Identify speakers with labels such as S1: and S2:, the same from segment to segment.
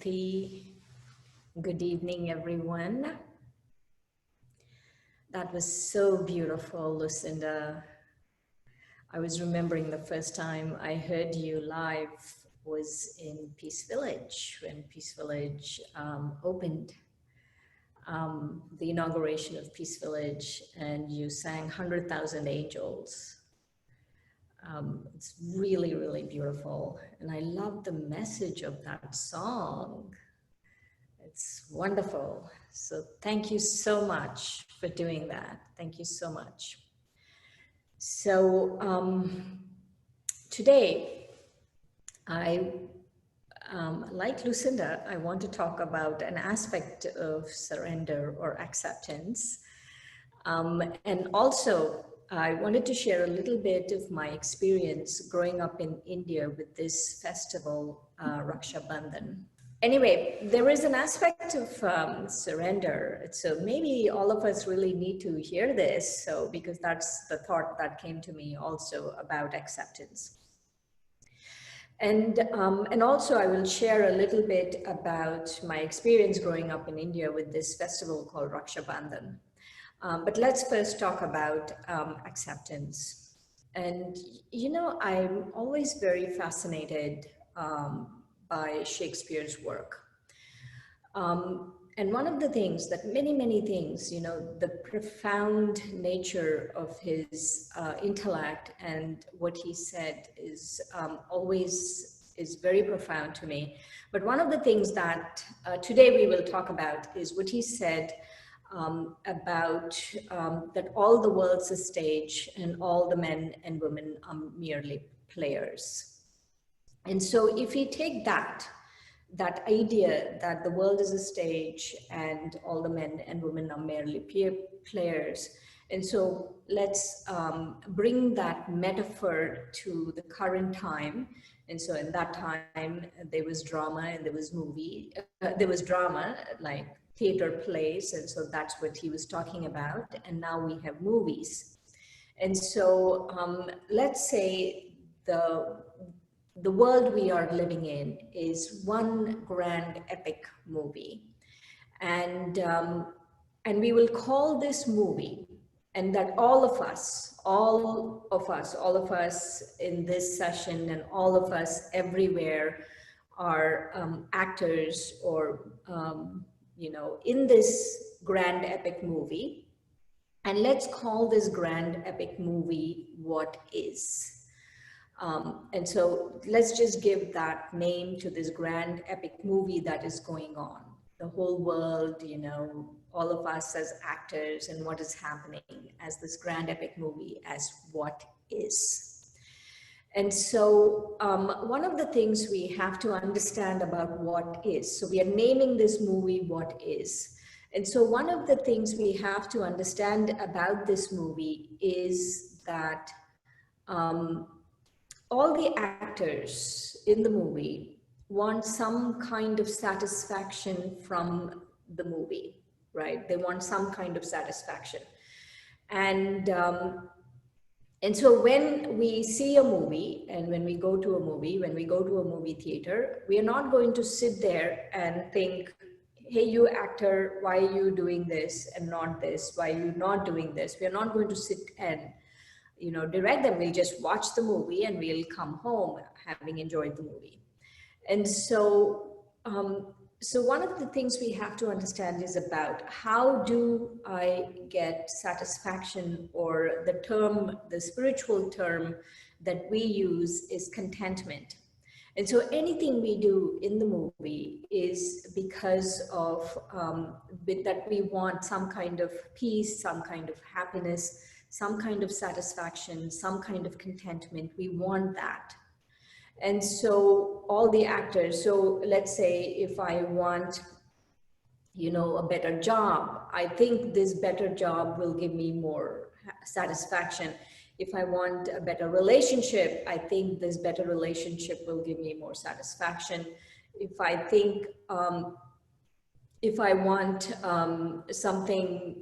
S1: Shruti. Good evening, everyone. That was so beautiful, Lucinda. I was remembering the first time I heard you live was in Peace Village, when Peace Village opened, the inauguration of Peace Village, and you sang 100,000 Angels. It's really, really beautiful. And I love the message of that song. It's wonderful. So thank you so much for doing that. Thank you so much. So today, like Lucinda, I want to talk about an aspect of surrender or acceptance. And also, I wanted to share a little bit of my experience growing up in India with this festival, Raksha Bandhan. Anyway, there is an aspect of surrender. So maybe all of us really need to hear this. So because that's the thought that came to me also about acceptance. And also I will share a little bit about my experience growing up in India with this festival called Raksha Bandhan. But let's first talk about acceptance. And, you know, I'm always very fascinated by Shakespeare's work. And one of the things that many things, you know, the profound nature of his intellect and what he said is always is very profound to me. But one of the things that today we will talk about is what he said about that all the world's a stage and all the men and women are merely players. And so if we take that idea that the world is a stage and all the men and women are merely players, and so let's bring that metaphor to the current time. And so in that time, there was drama and there was movie, there was drama, like theater plays, and so that's what he was talking about. And now we have movies. And so let's say the world we are living in is one grand epic movie. And we will call this movie, and that all of us in this session and all of us everywhere are actors or, you know, in this grand epic movie. And let's call this grand epic movie What Is. And so let's just give that name to this grand epic movie that is going on. The whole world, you know, all of us as actors and what is happening as this grand epic movie as what is. And so one of the things we have to understand about what is, so we are naming this movie What Is. And so one of the things we have to understand about this movie is that all the actors in the movie want some kind of satisfaction from the movie, right? They want some kind of satisfaction. And so when we see a movie and when we go to a movie theater, we are not going to sit there and think, hey, you actor, why are you doing this and not this? Why are you not doing this? We are not going to sit and, you know, direct them. We'll just watch the movie and we'll come home having enjoyed the movie. And so, so one of the things we have to understand is about how do I get satisfaction, or the term, the spiritual term that we use is contentment. And so anything we do in the movie is because of that we want some kind of peace, some kind of happiness, some kind of satisfaction, some kind of contentment. We want that. And so all the actors, so let's say if I want, you know, a better job, I think this better job will give me more satisfaction. If I want a better relationship, I think this better relationship will give me more satisfaction. If I think, if I want something,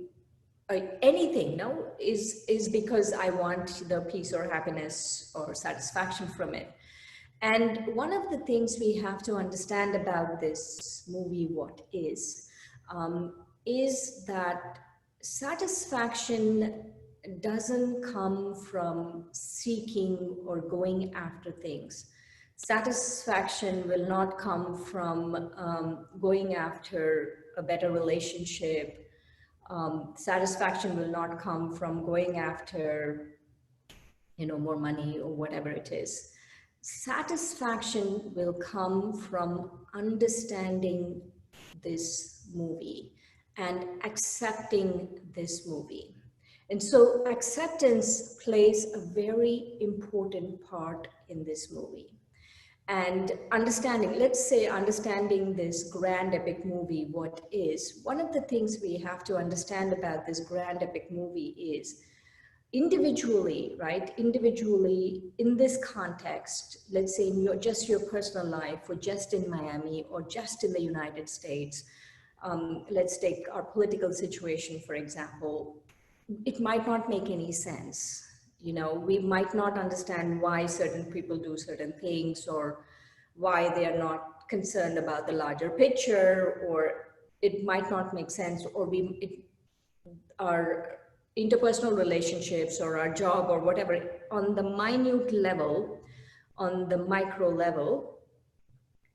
S1: anything, no, is because I want the peace or happiness or satisfaction from it. And one of the things we have to understand about this movie, What um, is that satisfaction doesn't come from seeking or going after things. Satisfaction will not come from going after a better relationship. Satisfaction will not come from going after, more money or whatever it is. Satisfaction will come from understanding this movie and accepting this movie. And so acceptance plays a very important part in this movie. And understanding, let's say understanding this grand epic movie, What is, one of the things we have to understand about this grand epic movie is individually, right? Individually in this context, let's say in your personal life, or just in Miami, or just in the United States, let's take our political situation, for example, it might not make any sense. We might not understand why certain people do certain things, or why they are not concerned about the larger picture, or it might not make sense, or our interpersonal relationships or our job or whatever, on the minute level, on the micro level,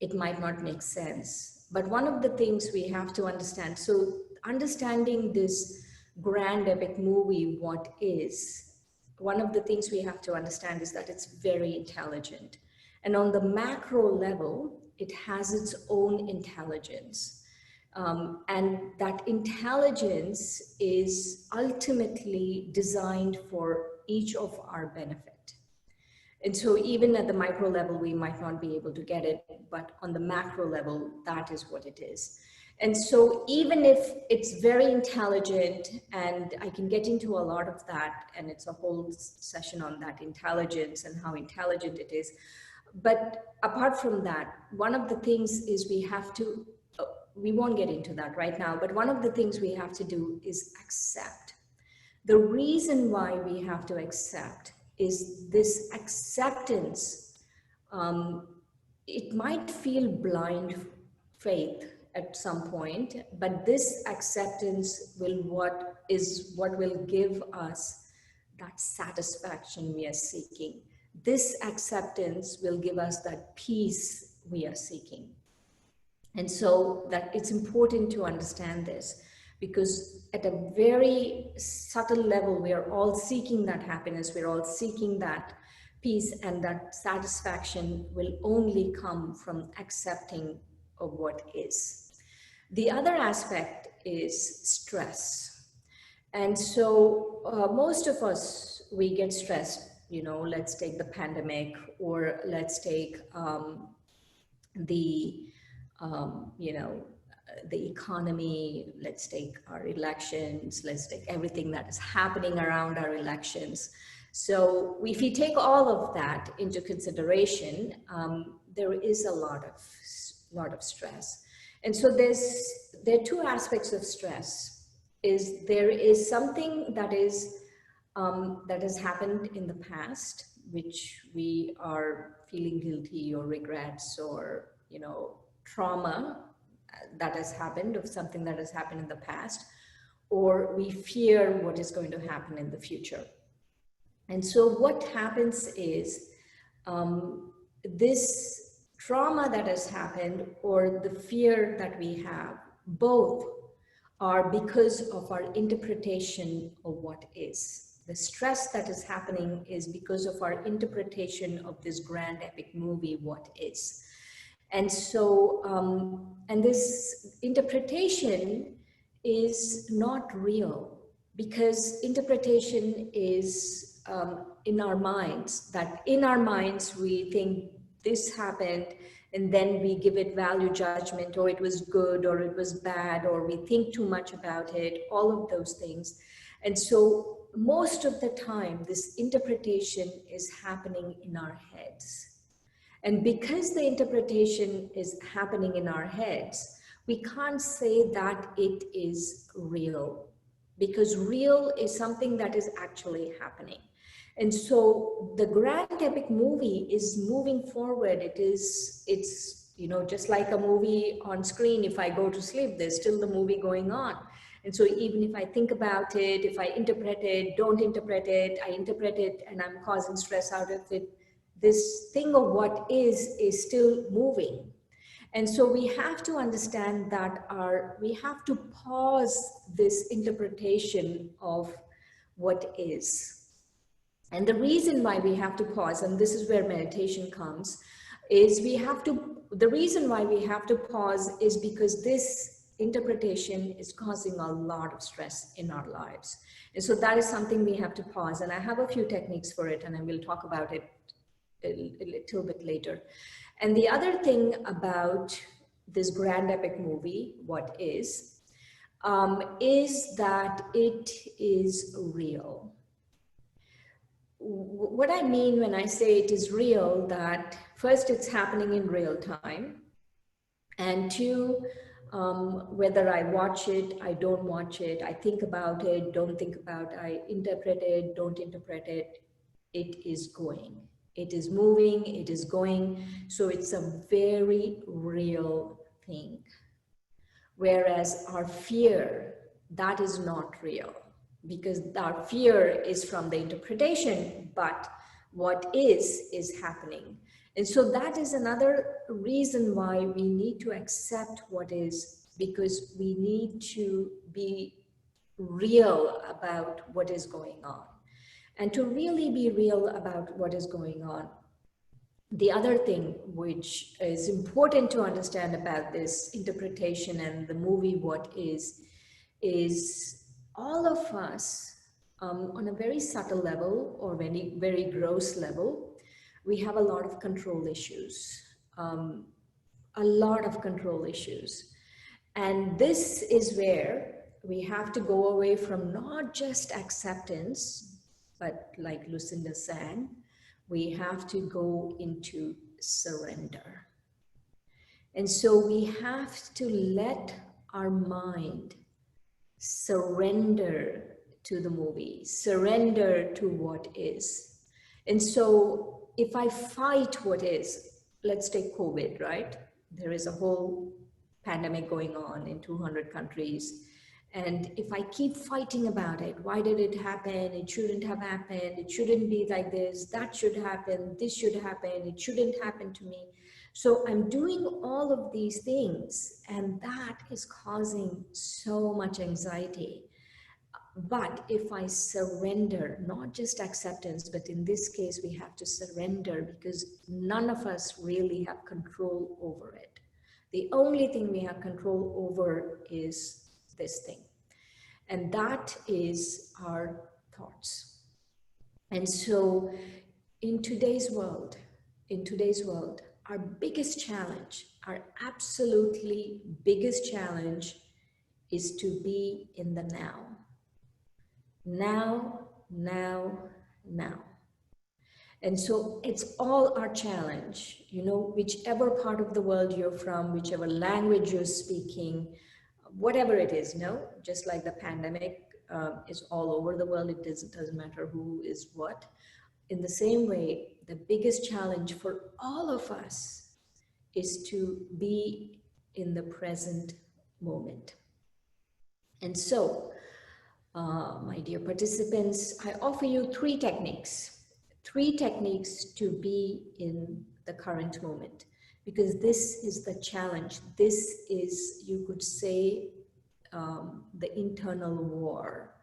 S1: it might not make sense. But one of the things we have to understand, so understanding this grand epic movie, What is, one of the things we have to understand is that it's very intelligent. And on the macro level, it has its own intelligence. And that intelligence is ultimately designed for each of our benefit. And so even at the micro level, we might not be able to get it, but on the macro level, that is what it is. And so even if it's very intelligent, and I can get into a lot of that, and it's a whole session on that intelligence and how intelligent it is. But apart from that, one of the things is we won't get into that right now, but one of the things we have to do is accept. The reason why we have to accept is this acceptance. It might feel blind faith at some point, but this acceptance what will give us that satisfaction we are seeking. This acceptance will give us that peace we are seeking. And so that it's important to understand this, because at a very subtle level, we are all seeking that happiness, we're all seeking that peace, and that satisfaction will only come from accepting of what is. The other aspect is stress. And so most of us, we get stressed, let's take the pandemic, or let's take the the economy, let's take our elections, let's take everything that is happening around our elections. So if we take all of that into consideration, there is a lot of stress. And so there are two aspects of stress. There is something that has happened in the past, which we are feeling guilty or regrets, or trauma that has happened, of something that has happened in the past, or we fear what is going to happen in the future. And so what happens is this trauma that has happened, or the fear that we have, both are because of our interpretation of what is. The stress that is happening is because of our interpretation of this grand epic movie, What is. And so, and this interpretation is not real, because interpretation is in our minds, that in our minds we think this happened, and then we give it value judgment, or it was good, or it was bad, or we think too much about it, all of those things. And so most of the time, this interpretation is happening in our heads. And because the interpretation is happening in our heads, we can't say that it is real, because real is something that is actually happening. And so the grand epic movie is moving forward. It's, you know, just like a movie on screen. If I go to sleep, there's still the movie going on. And so even if I think about it, if I interpret it, don't interpret it, I interpret it and I'm causing stress out of it, this thing of what is still moving. And so we have to understand that we have to pause this interpretation of what is. And the reason why we have to pause, and this is where meditation comes, is the reason why we have to pause is because this interpretation is causing a lot of stress in our lives. And so that is something we have to pause. And I have a few techniques for it, and I will talk about it a little bit later. And the other thing about this grand epic movie, what is that it is real. What I mean when I say it is real, that first, it's happening in real time, and two, whether I watch it, I don't watch it, I think about it, don't think about it, I interpret it, don't interpret it, it is going. It is moving, it is going. So it's a very real thing. Whereas our fear, that is not real, because our fear is from the interpretation, but what is happening. And so that is another reason why we need to accept what is, because we need to be real about what is going on. And to really be real about what is going on, the other thing which is important to understand about this interpretation and the movie what is all of us, on a very subtle level or very, very gross level, we have a lot of control issues, a lot of control issues. And this is where we have to go away from not just acceptance, but like Lucinda said, we have to go into surrender. And so we have to let our mind surrender to the movie, surrender to what is. And so if I fight what is, let's take COVID, right? There is a whole pandemic going on in 200 countries. And if I keep fighting about it, why did it happen? It shouldn't have happened. It shouldn't be like this. That should happen. This should happen. It shouldn't happen to me. So I'm doing all of these things, and that is causing so much anxiety. But if I surrender, not just acceptance, but in this case, we have to surrender, because none of us really have control over it. The only thing we have control over is this thing. And that is our thoughts. And so in today's world, our biggest challenge, our absolutely biggest challenge is to be in the now. Now, now, now. And so it's all our challenge, you know, whichever part of the world you're from, whichever language you're speaking, whatever it is, just like the pandemic is all over the world, it doesn't matter who is what. In the same way, the biggest challenge for all of us is to be in the present moment. And so, my dear participants, I offer you three techniques to be in the current moment. Because this is the challenge. This is, you could say, the internal war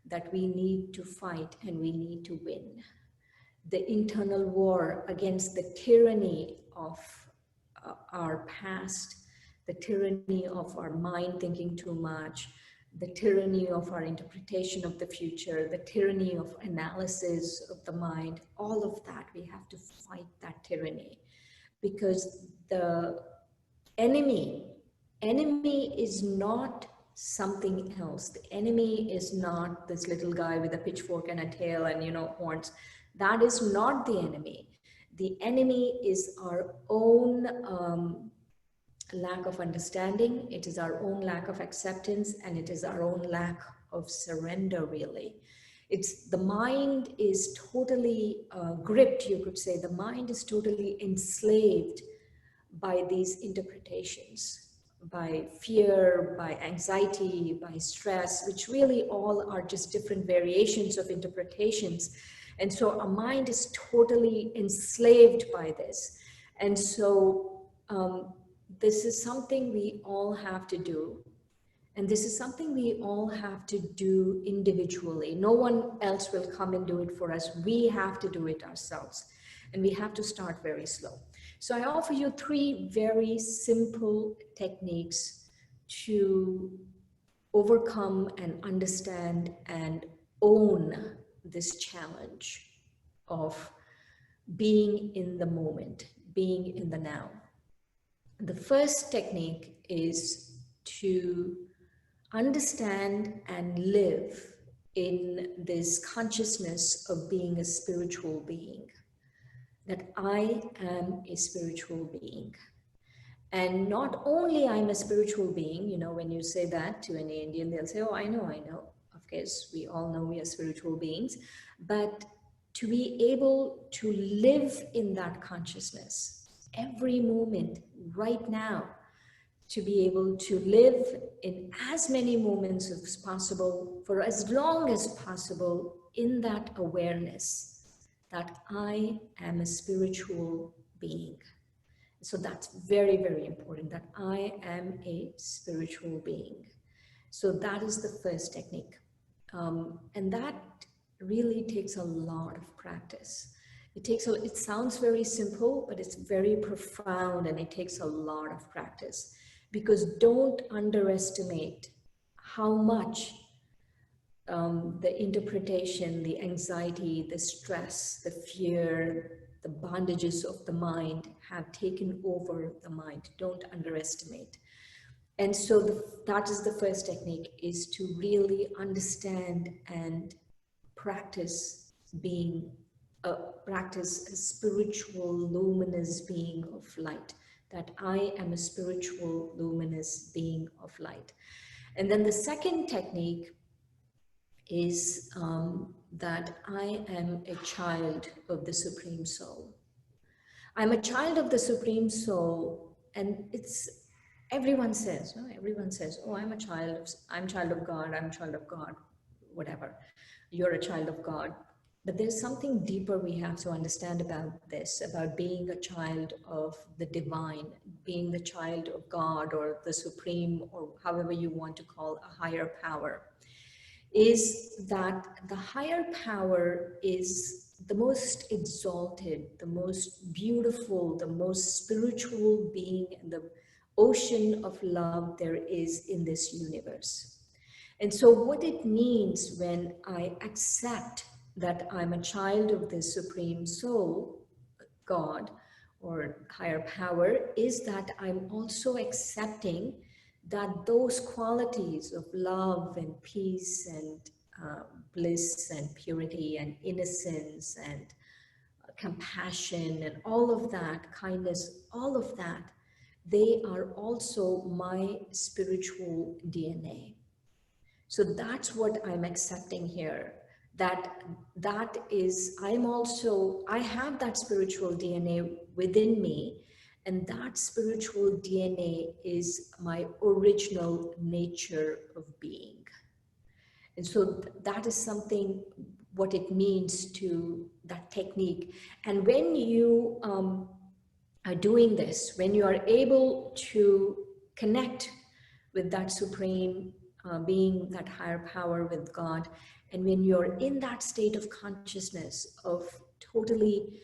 S1: that we need to fight and we need to win. The internal war against the tyranny of our past, the tyranny of our mind thinking too much, the tyranny of our interpretation of the future, the tyranny of analysis of the mind, all of that, we have to fight that tyranny. Because the enemy is not something else. The enemy is not this little guy with a pitchfork and a tail and, horns. That is not the enemy. The enemy is our own lack of understanding. It is our own lack of acceptance, and it is our own lack of surrender, really. It's the mind is totally gripped, you could say. The mind is totally enslaved by these interpretations, by fear, by anxiety, by stress, which really all are just different variations of interpretations. And so our mind is totally enslaved by this. And so this is something we all have to do. And this is something we all have to do individually. No one else will come and do it for us. We have to do it ourselves. And we have to start very slow. So I offer you 3 very simple techniques to overcome and understand and own this challenge of being in the moment, being in the now. The first technique is to understand and live in this consciousness of being a spiritual being, that I am a spiritual being. And not only I'm a spiritual being, you know, when you say that to any Indian, they'll say, oh, I know. Of course, we all know we are spiritual beings, but to be able to live in that consciousness every moment, right now, to be able to live in as many moments as possible, for as long as possible, in that awareness that I am a spiritual being. So that's very, very important, that I am a spiritual being. So that is the first technique. And that really takes a lot of practice. It sounds very simple, but it's very profound, and it takes a lot of practice. Because don't underestimate how much the interpretation, the anxiety, the stress, the fear, the bondages of the mind have taken over the mind. Don't underestimate. And so that is the first technique, is to really understand and practice practice a spiritual, luminous being of light, that I am a spiritual, luminous being of light. And then the second technique is that I am a child of the Supreme Soul. I'm a child of the Supreme Soul, and everyone says, oh, I'm child of God, I'm a child of God, whatever. You're a child of God. But there's something deeper we have to understand about this, about being a child of the divine, being the child of God or the Supreme, or however you want to call a higher power, is that the higher power is the most exalted, the most beautiful, the most spiritual being in the ocean of love there is in this universe. And so what it means when I accept that I'm a child of the Supreme Soul, God, or higher power, is that I'm also accepting that those qualities of love and peace and bliss and purity and innocence and compassion and all of that, kindness, all of that, they are also my spiritual DNA. So that's what I'm accepting here. That is, I have that spiritual DNA within me, and that spiritual DNA is my original nature of being. And so that is something, what it means to that technique. And when you are doing this, when you are able to connect with that supreme being, that higher power, with God, and when you're in that state of consciousness of totally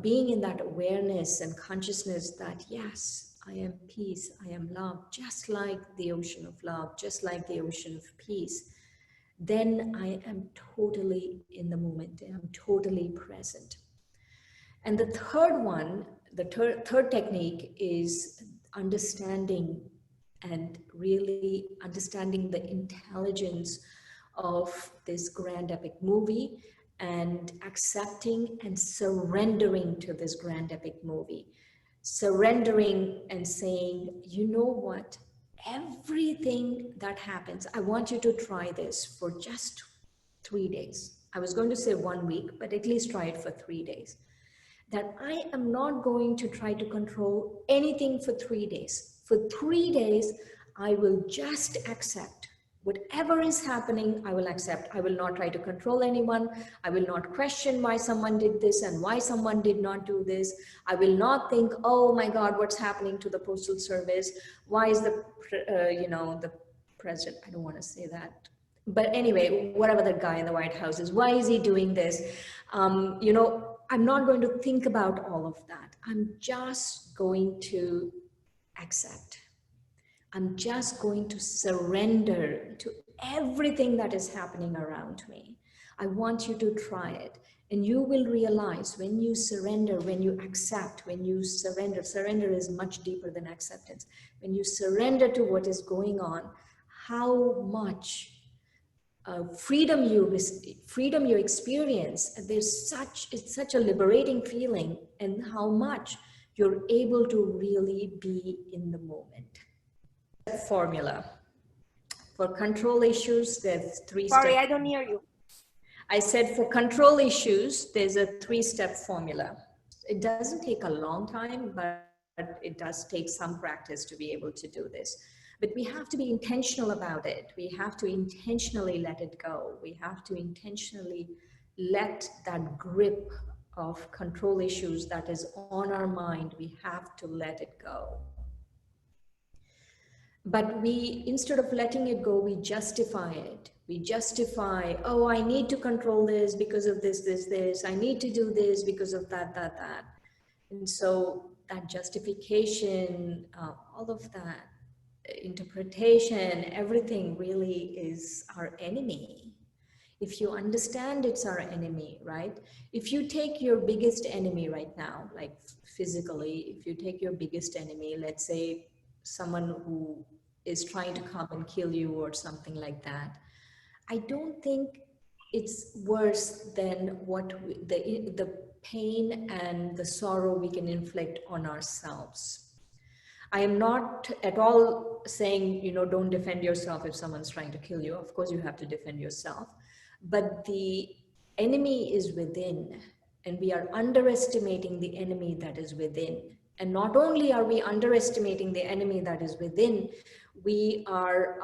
S1: being in that awareness and consciousness that, yes, I am peace, I am love, just like the ocean of love, just like the ocean of peace, then I am totally in the moment, I'm totally present. And the third one, the third technique is understanding, and really understanding the intelligence of this grand epic movie, and accepting and surrendering to this grand epic movie. Surrendering and saying, you know what, everything that happens, I want you to try this for just 3 days. I was going to say 1 week, but at least try it for 3 days. That I am not going to try to control anything for 3 days. For 3 days, I will just accept. Whatever is happening, I will accept. I will not try to control anyone. I will not question why someone did this and why someone did not do this. I will not think, oh my God, what's happening to the postal service? Why is the, the president, I don't want to say that. But anyway, whatever the guy in the White House is, why is he doing this? I'm not going to think about all of that. I'm just going to accept. I'm just going to surrender to everything that is happening around me. I want you to try it. And you will realize when you surrender, when you accept, when you surrender, surrender is much deeper than acceptance. When you surrender to what is going on, how much freedom you experience. It's such a liberating feeling, and how much you're able to really be in the moment. Formula for control issues, there's 3 steps.
S2: Sorry, I don't hear you.
S1: I said for control issues, there's a 3-step formula. It doesn't take a long time, but it does take some practice to be able to do this. But we have to be intentional about it. We have to intentionally let it go. We have to intentionally let that grip of control issues that is on our mind, we have to let it go. But instead of letting it go, we justify it. We justify, oh, I need to control this because of this. I need to do this because of that. And so that justification, all of that, interpretation, everything really is our enemy. If you understand it's our enemy, right? If you take your biggest enemy right now, like physically, if you take your biggest enemy, let's say someone who is trying to come and kill you or something like that, I don't think it's worse than what the pain and the sorrow we can inflict on ourselves. I am not at all saying, don't defend yourself if someone's trying to kill you. Of course, you have to defend yourself. But the enemy is within, and we are underestimating the enemy that is within. And not only are we underestimating the enemy that is within, we are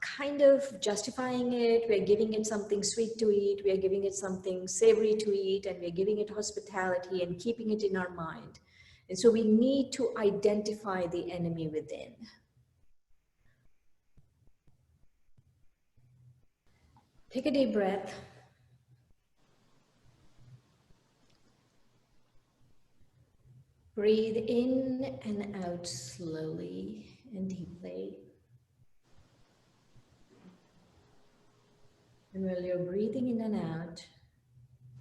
S1: kind of justifying it. We're giving it something sweet to eat. We are giving it something savory to eat, and we're giving it hospitality and keeping it in our mind. And so we need to identify the enemy within. Take a deep breath. Breathe in and out slowly and deeply. And while you're breathing in and out,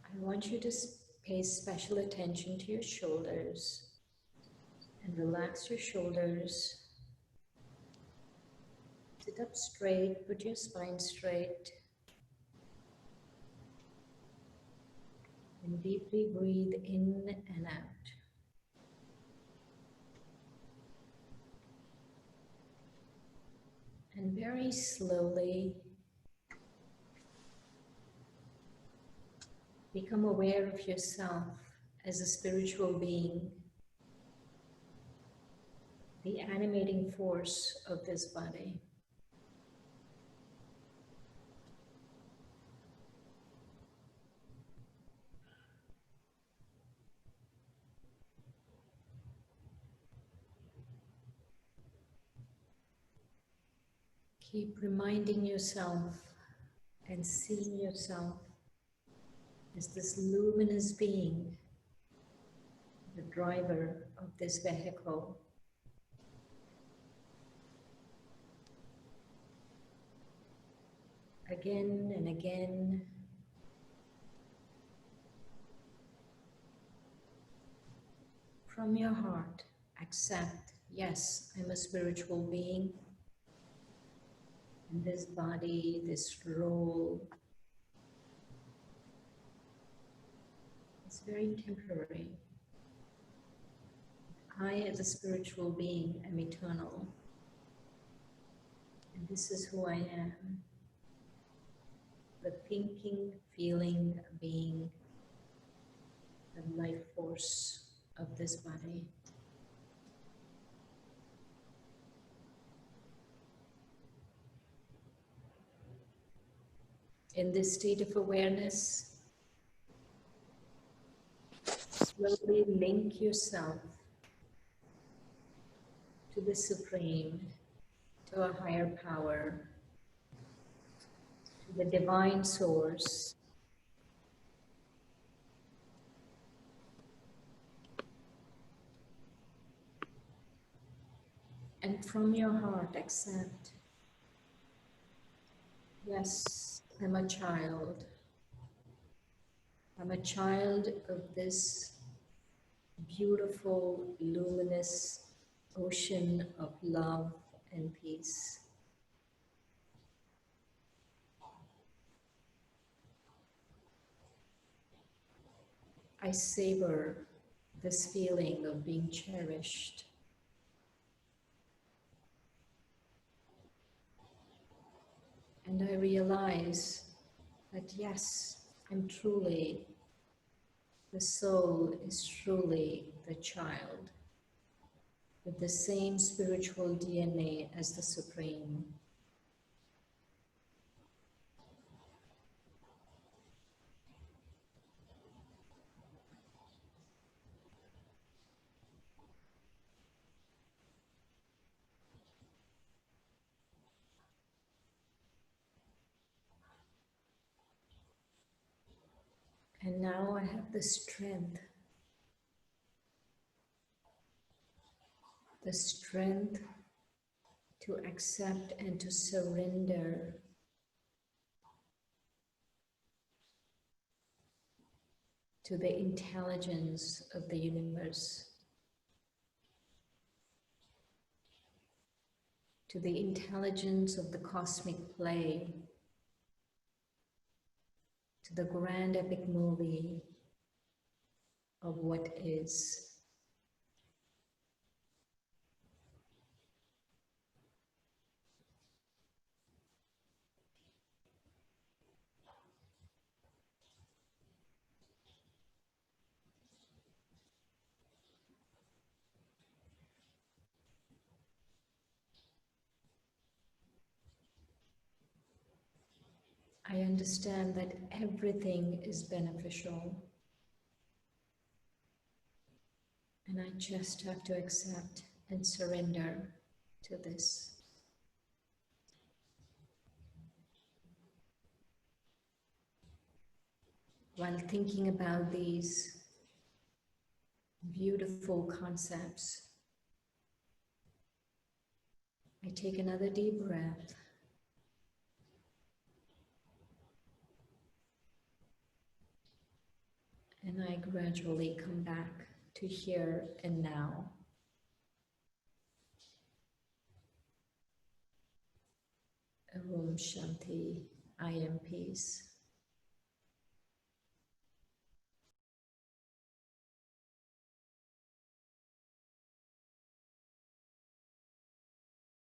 S1: I want you to pay special attention to your shoulders and relax your shoulders. Sit up straight, put your spine straight. And deeply breathe in and out. And very slowly become aware of yourself as a spiritual being, the animating force of this body. Keep reminding yourself and seeing yourself as this luminous being, the driver of this vehicle. Again and again. From your heart, accept, yes, I'm a spiritual being. And this body, this role, is very temporary. I, as a spiritual being, am eternal. And this is who I am. the thinking, feeling, being, the life force of this body. In this state of awareness, slowly link yourself to the Supreme, to a higher power, to the divine source. And from your heart, accept, yes, I'm a child. I'm a child of this beautiful, luminous ocean of love and peace. I savor this feeling of being cherished. And I realize that yes, I'm truly, the soul is truly the child with the same spiritual DNA as the Supreme. And now I have the strength to accept and to surrender to the intelligence of the universe, to the intelligence of the cosmic play, to the grand epic movie of what is. I understand that everything is beneficial, and I just have to accept and surrender to this. While thinking about these beautiful concepts, I take another deep breath. And I gradually come back to here and now. Om Shanti, I am peace.